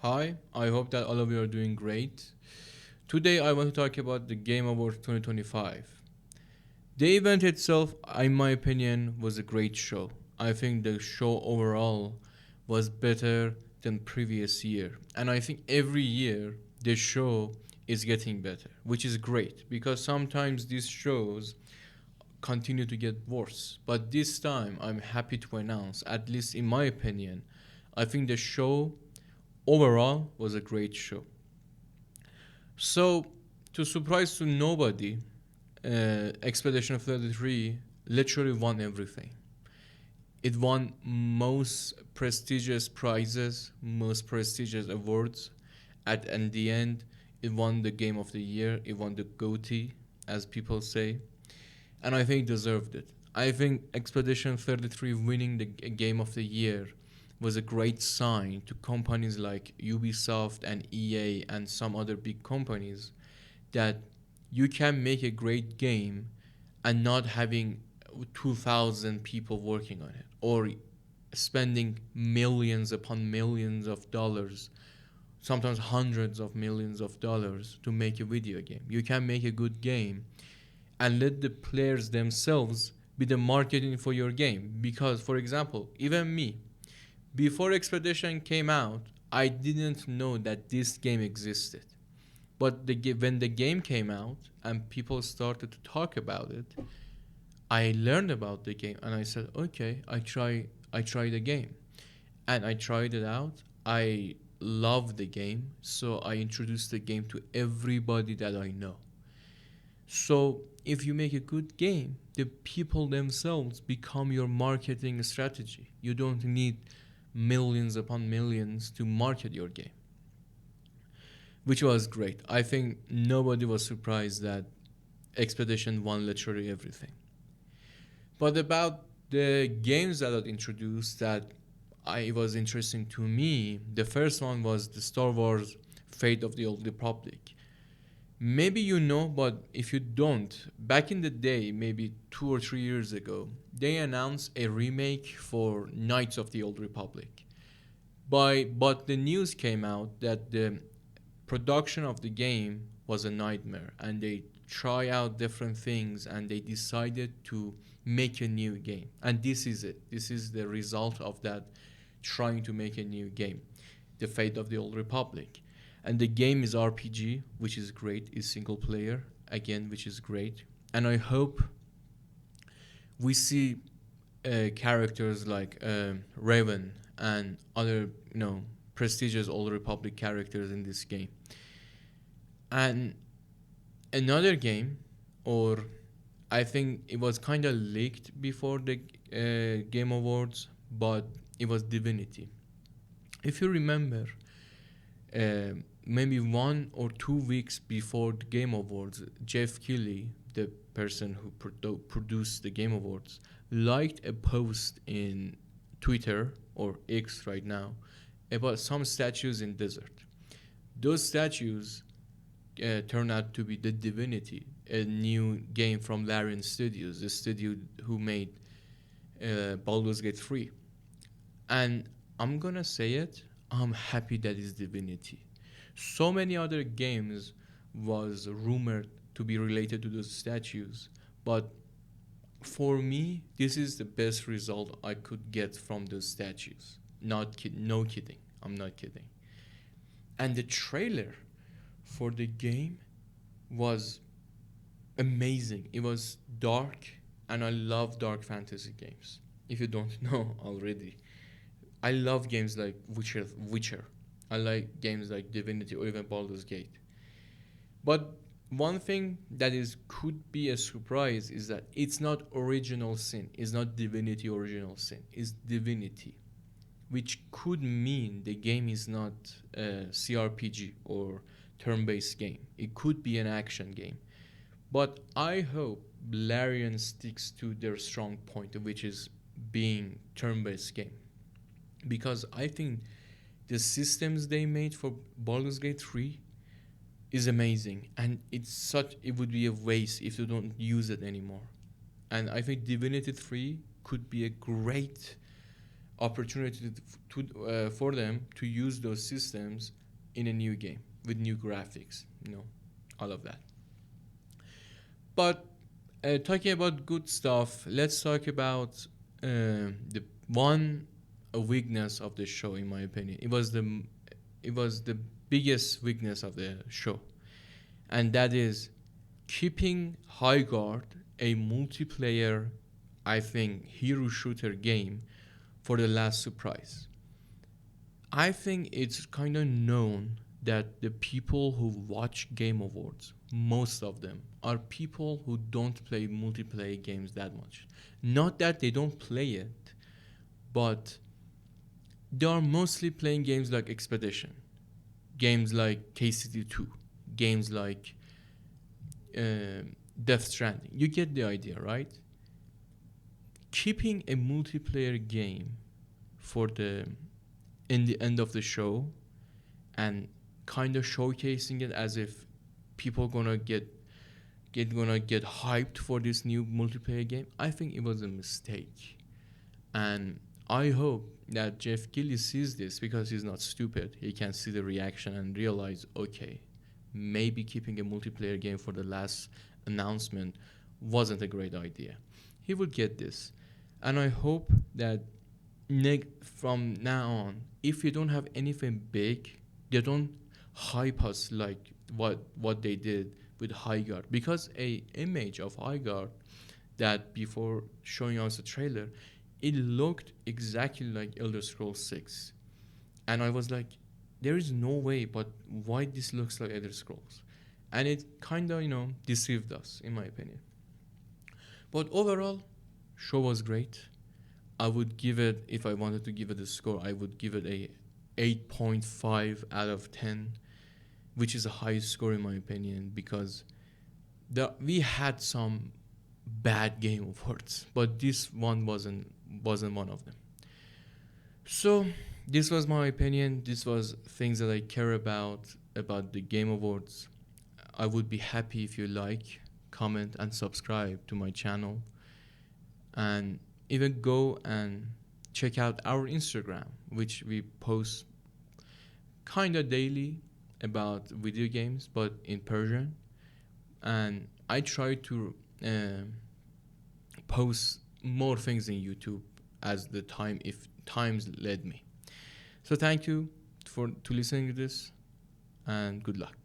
Hi, I hope that all of you are doing great. Today I want to talk about the Game Awards 2025. The event itself, in my opinion, was a great show. I think the show overall was better than previous year. And I think every year the show is getting better, which is great because sometimes these shows continue to get worse. But this time I'm happy to announce, at least in my opinion, I think the show overall was a great show. So, to surprise to nobody, Expedition 33 literally won everything. It won most prestigious prizes, most prestigious awards. And the end, it won the Game of the Year. It won the GOTY, as people say. And I think it deserved it. I think Expedition 33 winning the Game of the Year was a great sign to companies like Ubisoft and EA and some other big companies that you can make a great game and not having 2,000 people working on it or spending millions upon millions of dollars, sometimes hundreds of millions of dollars to make a video game. You can make a good game and let the players themselves be the marketing for your game. Because, for example, even me, before Expedition came out, I didn't know that this game existed. But when the game came out and people started to talk about it, I learned about the game and I said, okay, I try the game, and I tried it out. I loved the game, so I introduced the game to everybody that I know. So if you make a good game, the people themselves become your marketing strategy. You don't need millions upon millions to market your game, which was great. I think nobody was surprised that Expedition won literally everything. But about the games that got introduced that it was interesting to me, the first one was the Star Wars Fate of the Old Republic. Maybe you know, but if you don't, back in the day, maybe 2 or 3 years ago, they announced a remake for Knights of the Old Republic. But the news came out that the production of the game was a nightmare and they try out different things and they decided to make a new game. And this is it. This is the result of that trying to make a new game. The Fate of the Old Republic. And the game is RPG, which is great. Is single player again, which is great. And I hope we see characters like Raven and other, prestigious Old Republic characters in this game. And another game, or I think it was kind of leaked before the Game Awards, but it was Divinity. If you remember, maybe 1 or 2 weeks before the Game Awards, Jeff Keighley, the person who produced the Game Awards, liked a post in Twitter or X right now about some statues in desert. Those statues turned out to be the Divinity, a new game from Larian Studios, the studio who made Baldur's Gate 3. And I'm gonna say it, I'm happy that is Divinity. So many other games was rumored to be related to those statues, but for me, this is the best result I could get from those statues. No kidding. I'm not kidding. And the trailer for the game was amazing. It was dark, and I love dark fantasy games. If you don't know already, I love games like Witcher. I like games like Divinity or even Baldur's Gate. But one thing that is could be a surprise is that it's not original sin. It's not Divinity original sin. It's Divinity, which could mean the game is not a CRPG or turn-based game. It could be an action game. But I hope Larian sticks to their strong point, which is being turn-based game, because I think the systems they made for Baldur's Gate 3 is amazing, and it would be a waste if you don't use it anymore. And I think Divinity 3 could be a great opportunity for them to use those systems in a new game with new graphics, all of that. But talking about good stuff, let's talk about the one weakness of the show. In my opinion, it was the biggest weakness of the show, and that is keeping High Guard a multiplayer, I think, hero shooter game for the last surprise. I think it's kind of known that the people who watch Game Awards, most of them, are people who don't play multiplayer games that much. Not that they don't play it, but they are mostly playing games like Expedition, games like KCD2, games like Death Stranding. You get the idea, right? Keeping a multiplayer game for the in the end of the show and kind of showcasing it as if people gonna get hyped for this new multiplayer game, I think it was a mistake. And I hope that Jeff Keighley sees this, because he's not stupid. He can see the reaction and realize, okay, maybe keeping a multiplayer game for the last announcement wasn't a great idea. He would get this. And I hope that from now on, if you don't have anything big, they don't hype us like what they did with High Guard. Because a image of High Guard that before showing us a trailer, it looked exactly like Elder Scrolls 6. And I was like, there is no way, but why this looks like Elder Scrolls? And it kind of, deceived us, in my opinion. But overall, show was great. I would give it, if I wanted to give it a score, I would give it a 8.5 out of 10, which is a high score in my opinion, because we had some bad Game Awards, but this one wasn't one of them. So this was my opinion. This was things that I care about the Game Awards. I would be happy if you like, comment, and subscribe to my channel, and even go and check out our Instagram, which we post kind of daily about video games, but in Persian. And I try to post more things in YouTube as the times led me. So thank you to listening to this, and good luck.